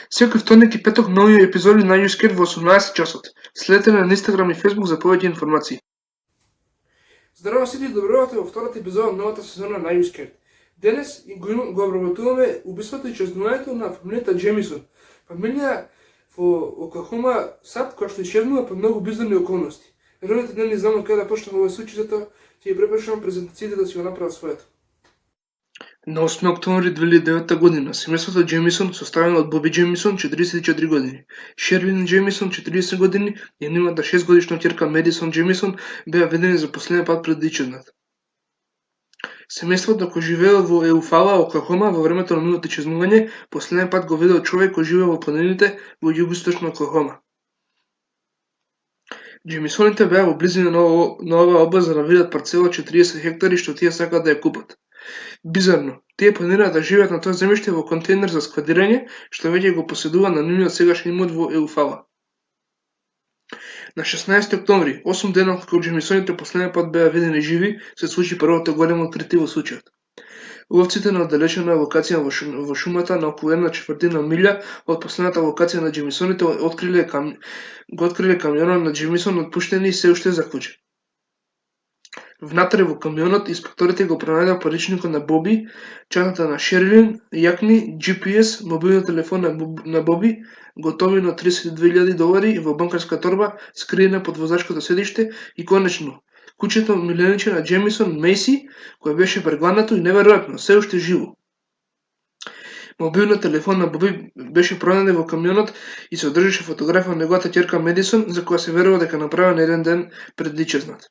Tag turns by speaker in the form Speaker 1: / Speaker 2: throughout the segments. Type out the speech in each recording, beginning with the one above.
Speaker 1: Секој вторник и петок нови епизоди на YouScared во 18 часот. Следете на Инстаграм и Фејсбук за повеќе информации. Здраво сите и добровате во втората епизода на новата сезона на YouScared. Денес го обработуваме убиството и чезнувањето на фамилијата Джемисон. Фамилија во Оклахома САД која што исчезнува под многу bizarни околности. Верувате не знам каде да почнеме овој случај, затоа ќе ја препрашувам презентациите да си го направат своето. На 8 октомври 2009 година, семејството Джемисон, составено од Боби Джемисон, 44 години, Шерлин Джемисон, 40 години, и нивната 6-годишна ќерка Медисон Джемисон беа видени за последен пат пред да исчезнат. Семејството кој живеел во Еуфала, Оклахома, во времето на нивното исчезнување, последен пат го видел човек кој живее во планините во југоисточна Оклахома. Джемисоните беа во близина на оваа област за да видат парцела 40 хектари што тие сакаат да ја купат. Бизарно, тие планираат да живеат на тоа земјиште во контейнер за складирање, што веќе го поседува на нивниот сегашен имот во Еуфала. На 16 октомври, 8 дена откако Джемисоните последен пат беа видени живи, се случи првото големо откритие во случајот. Ловците на оддалечена локација во шумата на околу 1/4 милја од последната локација на Джемисоните го откриле камионот на Джемисон отпуштени и се уште заклучен. Внатре во камионот инспекторите го пронајдоа паричникот на Боби, чантата на Шерлин, јакни, GPS, мобилниот телефон на Боби, готовина од $32,000 во банкарска торба скриена под возачкото седиште и конечно куќето милениче на Джемисон, Мейси, кое беше прегланато и неверојатно, се уште живо. Мобилниот телефон на Боби беше пронајден во камионот и се одржаше фотографија на неговата ќерка Медисон, за која се верува дека направена еден ден пред да исчезнат.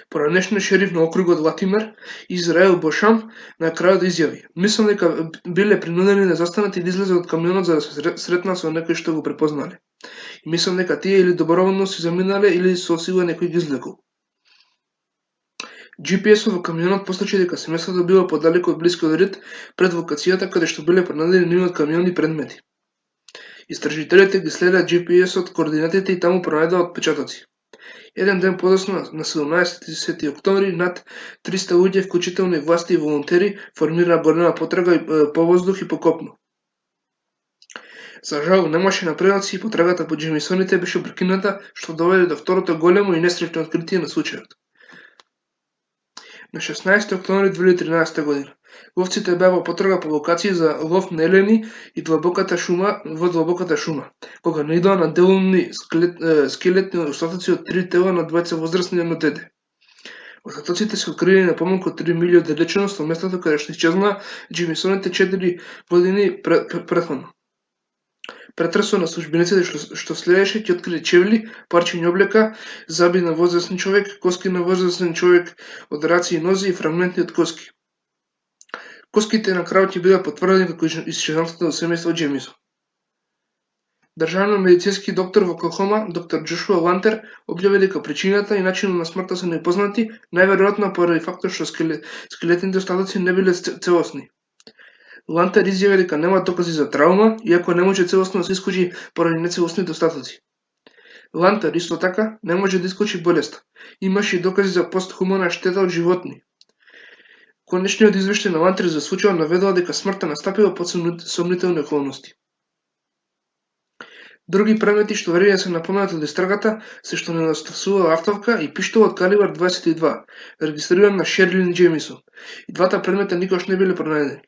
Speaker 1: Поранешниот шериф на округот Латимер, Израел Бошам, на крајот изјави: "Мислам дека биле принудени да застанат и да излезат од камионот за да се сретнат со некој што го препознале. И мислам дека тие или доброволно си заминале или со сила некој ги извлекол." GPS-от во камионот посочи дека семејството било подалеку од блискиот рид пред локацијата каде што биле пронајдени нивниот камион и предмети. Истражителите ги следеа GPS-от координатите и таму пронајдоа отпечатоци. Еден ден подоцна, на 17 октомври, над 300 луѓе, вклучително и власти и волонтери, формираа голема потрага по воздух и по копно. За жал, немаше напредоци и потрагата по Джемисоните беше прекината, што доведе до второто големо и несреќно откритие на случајот. На 16 октомври 2013 година, ловците беа во потрага по локација за лов на елени и во длабоката шума, кога наидоа на делумни скелетни остатоци од 3 тела на двајца возрастни едно дете. Остатоците се открили на помалку од 3 милји оддалеченост од местото каде што исчезнаа Джемисоните 4 години претходно. Претресот на службениците што следеше ќе открили чевли, парчиња облека, заби на возрастен човек, коски на возрастен човек од раци и нози и фрагменти од коски. Коските на крајот ќе бидат потврдени како исчезнатото семејство Джемисон. Државно-медицински доктор во Оклахома, доктор Џошуа Лантер, објави дека причината и начинот на смртта се непознати, најверојатно поради фактот што скелетните остатоци не биле целосни. Лантер изјави дека нема докази за траума, иако не може целосно да се исклучи поради нецелосните остатоци. Лантер исто така не може да исклучи болест. Имаше и докази за постхумана штета од животни. Конечниот извештај на Лантер за случајот наведува дека смртта настапила под сомнителни околности. Други предмети што вреди да се напоменат од истрагата се што недостасува автовка и пиштол од калибар 22, регистриран на Шерлин Джемисон. И двата предмета никош не биле пронајдени.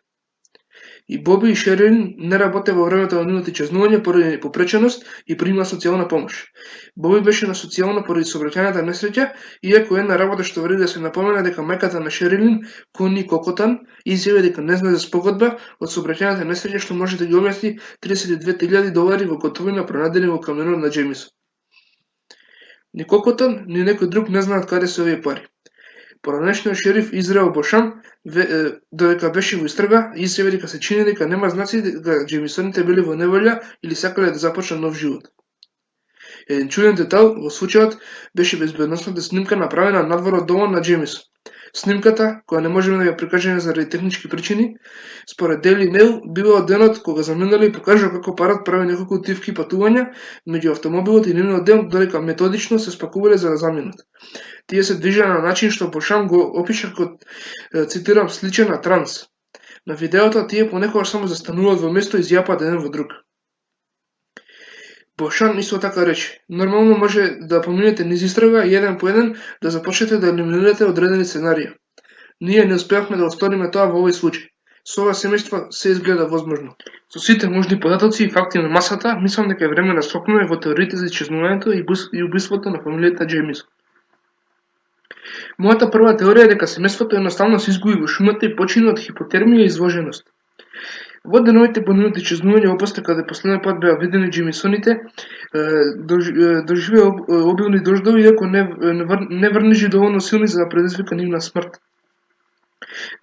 Speaker 1: И Боби и Шерлин не работе во времето на нивното исчезнување поради попреченост и прима социјална помош. Боби беше на социјална поради сообраќајната несреќа, иако една работа што вреди да се напомена дека мајката на Шерлин, Кони Кокотан, изјави дека не знае за спогодба од сообраќајната несреќа што може да ги објасни $32,000 во готовина пронајдени во камионот на Джемисон. Ни Кокотан, ни некој друг не знаат каде се овие пари. Поранешниот шериф Израел Бошам, додека беше во истрага, изјави дека се чини дека нема знаци дека Джемисоните били во неволја или сакале да започнат нов живот. Еден чуден детал во случајот беше безбедносната снимка направена надвор од домот на Джемисон. Снимката, која не можеме да ја прикажеме заради технички причини, според Daily Mail била денот кога заминали и покажува како парот прави неколку тивки патувања меѓу автомобилот и нивниот дел, додека методично се спакувале за да заминат. Тие се движеа на начин што Бошам го опиша како, цитирам, сличен на транс. На видеото тие понекогаш само застануваат во место и зјапаат еден во друг. Бошан исто така рече: нормално може да поминете низ истрага и еден по еден да започнете да елиминирате одредени сценарија. Ние не успеавме да осториме тоа во овој случај. Со ова семејство се изгледа возможно. Со сите можни податоци и факти на масата, мислам дека е време да сокнеме во теориите за исчезнувањето и убиството на фамилијата Джеймисон. Мојата прва теорија е дека семејството едноставно се изгуби во шумата и почина од хипотермија и изложеност. Во деновите по нивното исчезнување во областа каде последен пат беа видени Джеймисоните, доживеа обилни дождови, иако не врнежи доволно силни за да предизвика нивна смрт.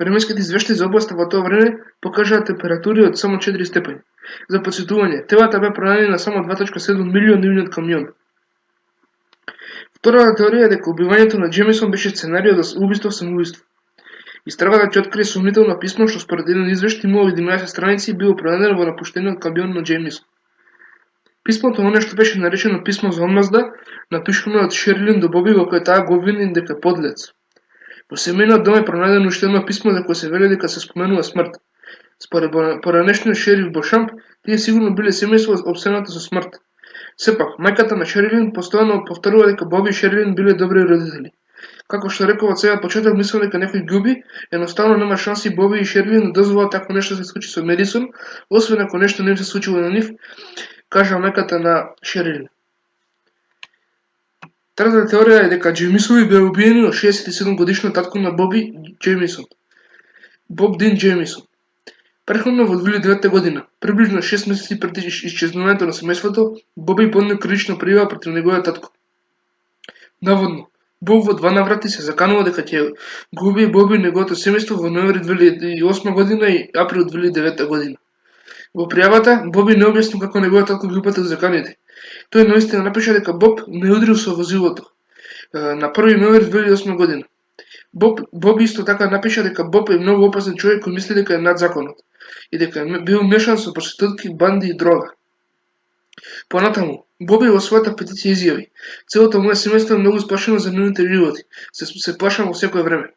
Speaker 1: Временските извештаи за областа во тоа време покажаа температури од само 4 степени. За потсетување, телата беа пронајдени на само 2,7 милји од нивниот камион. Втората теорија е дека убивањето на Джеймисон беше сценарио за убиство-самоубиство. Истрагата ќе открие сомнително писмо што според еден извештај имало 11 страници и било пронајдено во напуштениот камион на Джеймисон. Писмото, оно што беше наречено писмо за омазда, напишано од Шерлин до Боби, во кое таа го обвини дека е подлец. Во семејниот дом е пронајдено уште едно писмо за кое се вели дека се споменува смрт. Според поранешниот шериф Бошамп, тие сигурно биле семејство обсенато со смрт. Сепак, мајката на Шерлин постојано повторува дека Боби и Шерлин биле добри родители. Како што реков од сега почеток, мислам дека некој ги уби, едноставно нема шанси Боби и Шерлин да дозволат такво нешто се случи со Медисон, освен ако нешто не им се случило на нив, кажа мајката на Шерлин. Третата теорија е дека Джеймисови беа убиени од 67 годишниот татко на Боби Джеймисон, Боб Дин Джеймисон. Претходно во 2009 година, приближно 6 месеци пред исчезнувањето на семејството, Боби поднел крична пријава против неговиот татко. Наводно, Боб во 2 наврати се заканува дека ќе го убие Боби и неговото семејство во ноември 2008 година и април 2009 година. Во пријавата, Боби не објасни како неговиот татко ги упатил заканите. Тој наистина напиша дека Боб не удрил со возилото на 1 ноември 2008 година. Боб исто така напиша дека Боб е многу опасен човек кој мисли дека е над законот и дека бил мешан со проститутки, банди и дрога. Понатаму, Боби во својата петиција изјави: целото моје семејство е многу сплашено за нивните животи, се плашам во секое време.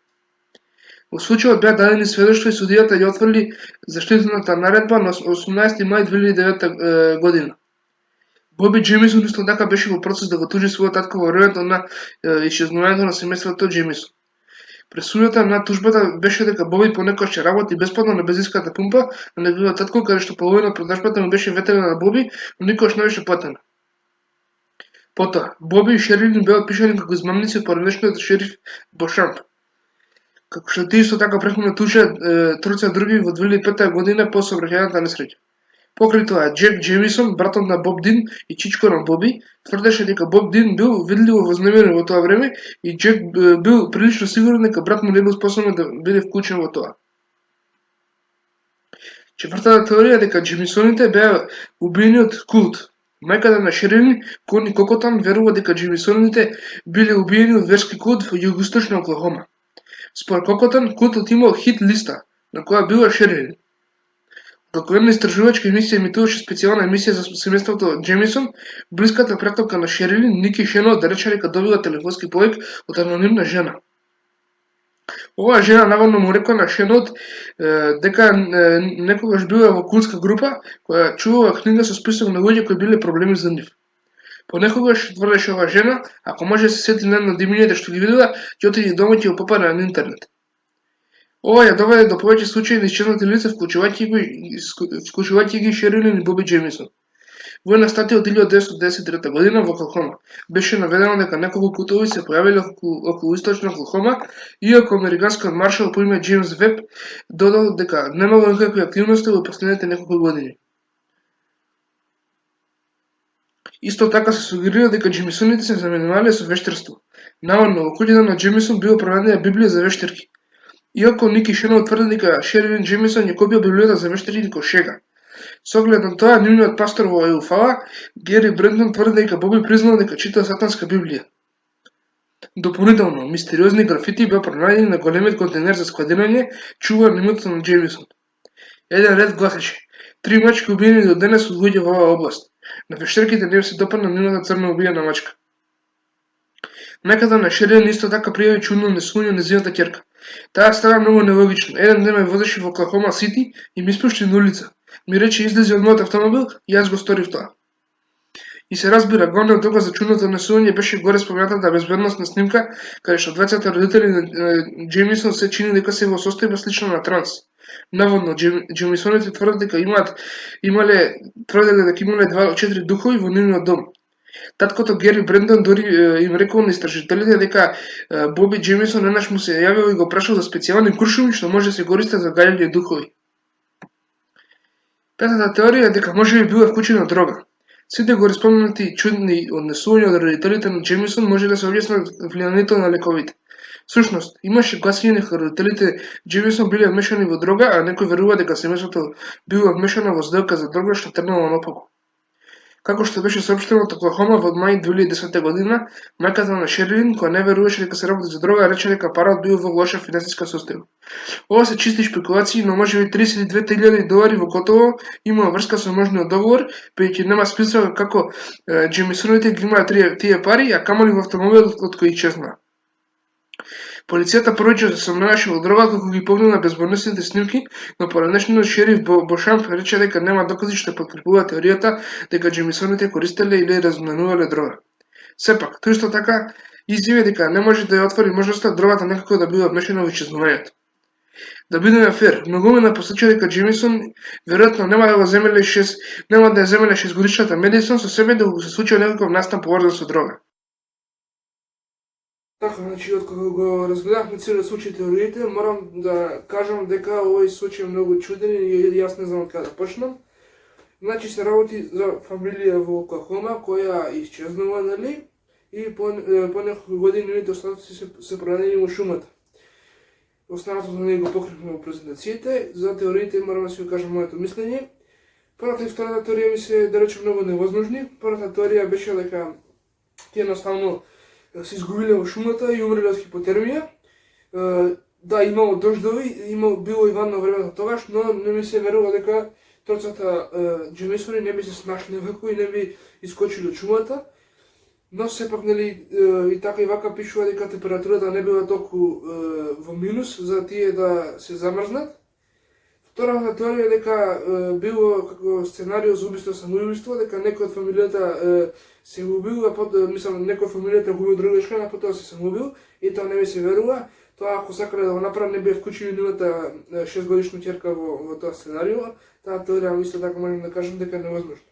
Speaker 1: Во случајот беа дадени сведоштва и судијата ја отврли заштитната наредба на 18 мај 2009 година. Боби Джеймисон исто така беше во процес да го тужи својот татко во времето на исчезнувањето на семејството Джеймисон. Пресудата на тужбата беше дека Боби понекогаш ќе работи бесплатно на бензинската пумпа на неговиот татко, каде што половина од продажбата му беше ветрена на Боби, но никогаш не беше платена. Потоа, Боби и Шерлин беа отпишани како измамници од поранешниот шериф Бошамп. Како што тие исто така претходно тужеа тројца други во 2005 година по сообраќајната несреќа. Покрај тоа, Джек Джеймисон, братот на Боб Дин и чичко на Боби, тврдеше дека Боб Дин бил видливо вознемирен во тоа време и Джек бил прилично сигурен дека брат му не бил способен да биде вклучен во тоа. Четвртата теорија е дека Джеймисоните беа убиени од култ. Мајката на Шерлин, Кони Кокотан, верува дека Джеймисоните биле убиени од верски култ во југоисточна Оклахома. Според Кокотан, култот имал хит листа, на која била Шерлин. Како една истражувачка емисија емитуваше специјална емисија за семејството Джеймисон, блиската пријателка на Шерлин, Ники Шенот, рече дека добила телефонски повик од анонимна жена. Оваа жена наводно му рекла на Шенот дека некогаш била во култска група која чувала книга со список на луѓе кои биле проблеми за нив. Понекогаш, тврдеше оваа жена, ако може да се сети на едно од имињата што ги видела, ќе отиде дома и ќе го попаде на интернет. Ова ја доведе до повеќе случаи на исчезнати лица, вклучувајќи ги Шерлин и Боби Джеймисон. Во една статија од 1993 година во Оклахома беше наведено дека неколку култови се појавиле околу источна Оклахома, иако американскиот маршал по име Джеймс Веб додал дека немало никакви активности во последните неколку години. Исто така се сугерира дека Джеймисоните се заменувале со вештарство. Наводно, во куќата на Джеймисон била проведена Библија за вештарки. Иако Ники Шенот тврди дека Шерлин Джеймисон ја копија Библијата за вештарки како шега. Со оглед на тоа, нивниот пастор во Еуфала, Гери Брендон, тврди дека Боби признал дека чита сатанска Библија. Дополнително, мистериозни графити беа пронајдени на големиот контейнер за складирање, чуван името на Джеймисон. Еден ред гласеше: 3 мачки убиени до денес од луѓе во оваа област. На вештарките не се допадна нивната црна убиена мачка. Мајката на Шерлин исто така пријави чудно несување на нејзината ќерка. Таа стана многу нелогично. Еден ден ме возеше во Оклахома Сити и ми спушти на улица. Ми рече излези од мојот автомобил и јас го сторив тоа. И се разбира, главниот доказ за чудното несување беше горе спомнатата безбедносна снимка, каде што двајцата родители на Джеймисон се чини дека се во состојба слична на транс. Наводно, Джеймисоните тврдат дека тврделе дека имале 4 духови во нивниот дом. Таткото Гери Брендон дори им рекол на истражителите дека Боби Джеймисон еднаш му се јавил и го прашал за специјални куршуми што може да се користат за гаѓање духови. Петата теорија е дека можеби била вклучена дрога. Сите гори спомнати чудни однесувања од родителите на Джеймисон може да се објаснат влијанието на лековите. Всушност, имаше гласини дека родителите Джеймисон биле вмешани во дрога, а некој верува дека семејството било вмешано во сделка за дрога што тргнало наопаку. Како што беше соопштено од Оклахома во мај 2010 година, мајката на Шерлин, која не веруваше дека се работи за дрога, рече дека парот бил во лоша финансиска состојба. Ова се чисти шпекулации, но можеби $32,000 во готово има врска со можниот договор, бидејќи нема список како Джеймисоните ги имаат тие пари, а камоли во автомобилот од кој исчезнаа. Полицијата првично се сомневаше во дрога кога ги погледна безбедносните снимки, но поранешниот шериф Бошамп рече дека нема докази што подкрепуваат теоријата дека Джеймисоните користеле или разменувале дрога. Сепак, тој исто така изјави дека не може да ја отвори можноста дрогата некако да била вмешана во исчезнувањето. Да бидеме фер, многумина посочи дека Джеймисон веројатно нема да ја земеле 6-годишната Медисон со себе да се случи некаков настан поврзан со дрога. Така, значи, откога го разгледавме целиот случај теориите, морам да кажам дека овој случај е многу чуден и јас не знам од каде да почнам. Значи, се работи за фамилија во Оклахома која исчезнува, нели? И по неколку години нивните остатоци се пронајдени во шумата. Останатото ние го покривме во презентациите. За теориите морам да си го кажам моето мислење. Првата и втората теорија ми се, да речем, многу невозможни. Првата теорија беше дека тие едноставно се изгубиле во шумата и умреле од хипотермија. Да, имало дождови, било и ванно време тогаш, но не ми се верува дека троцата Джеймисони не би се снашле вако и не би искочили од шумата. Но сепак, нели, и така и вака пишува дека температурата не била толку во минус за тие да се замрзнат. Втората теорија дека било како сценарио за убиство самоубиство, дека некој од фамилијата се убил, некој од фамилијата губил друга жена, а потоа се самоубил, и тоа не ми се верува. Тоа ако сакале да го направат, не би вклучили нивната 6-годишна ќерка во тоа сценарио. Таа теорија исто така можем да кажем дека е невозможна.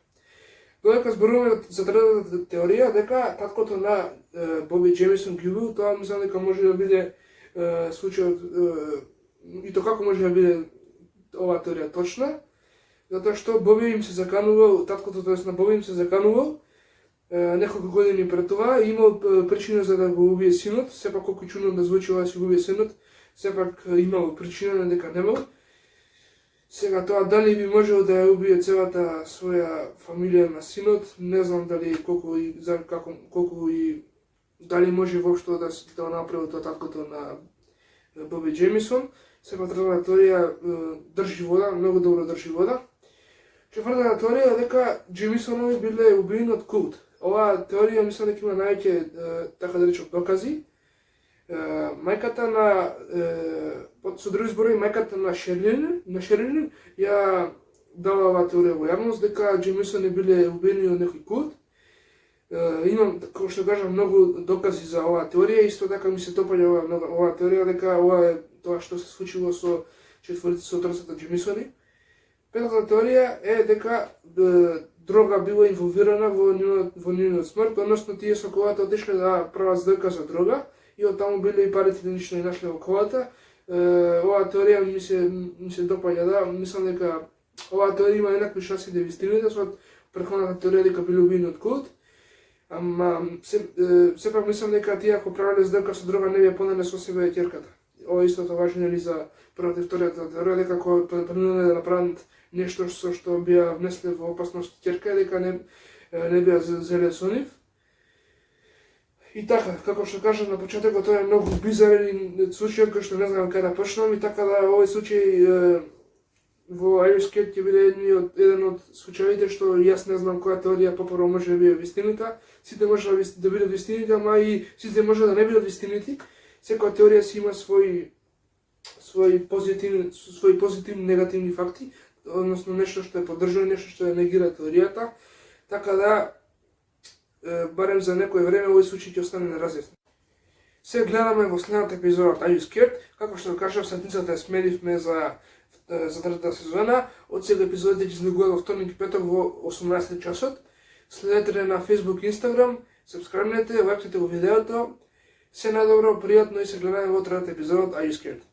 Speaker 1: Додека зборуваме за третата теорија, дека таткото на Боби Джеймисон ги убил, тоа мислам дека може да биде случајот, и тоа како може да биде оваа теорија точна, затоа што Боби им се заканувал, таткото тоест на Боби им се заканувал неколку години пред тоа, имал причина за да го убие синот, сепак колку чудно да звучи ова да си го убие синот, сепак имал причина дека немал. Сега тоа дали би можел да ја убие целата своја фамилија на синот, не знам дали колку и дали може воопшто да го направи тоа таткото на Боби Джеймисон. Сепак трета теорија држи вода, многу добро држи вода. Четвртата теорија е дека Джеймисонови биле убиени од култ. Оваа теорија мислам дека има најќе, така да речем, докази. Мајката на, со други зборови, мајката на Шерлин ја дала оваа теорија во јавност дека Джеймисони биле убиени од некој култ. Имам, како што кажам, многу докази за оваа теорија, исто така ми се допаѓа оваа теорија дека ова е тоа што се случило со троцата Джеймисони. Петата теорија е дека дрога била инволвирана во нивниот смрт, односно тие со колата отишле да прават сделка за дрога и оттаму биле и парите лично и нашле во колата. Оваа теорија ми се допаѓа, да, мислам дека оваа теорија има еднакви шанси да ви стигнете со претходната теорија дека биле убиени од култ. Ама сепак мислам дека тие ако правеле сделка со дрога не би ја понеле со себе ќерката. Ова истото важи нели за првата и втората теорија, дека ако преминале да направат нешто со што би ја внесле во опасност ќерка, дека не би ја зеле со нив. И така, како што кажам на почетокот, тоа е многу бизарен случај кој што не знам каде да почнам, и така да овој случај во Айрискет ќе биде еден од случаите што јас не знам која теорија попрво може да биде вистината. Сите може да бидат вистините, ама и сите може да не бидат вистините. Секоја теорија си има свој свои позитивни и негативни факти, односно нешто што е поддржува, нешто што е негира теоријата, така да барем за некој време овој случај ќе остане неразјаснет. Се гледаме во следната епизода од Are You Scared? Како што кажав, сетницата ја сменивме за третата сезона. Од сега епизодите ќе излегуваат во вторник и петок во 18 часот. Следете на Facebook и Instagram, сабскрайбнете, лајкнете во видеото. Се најдобро, пријатно и се гледаме во третата епизода од Are You Scared?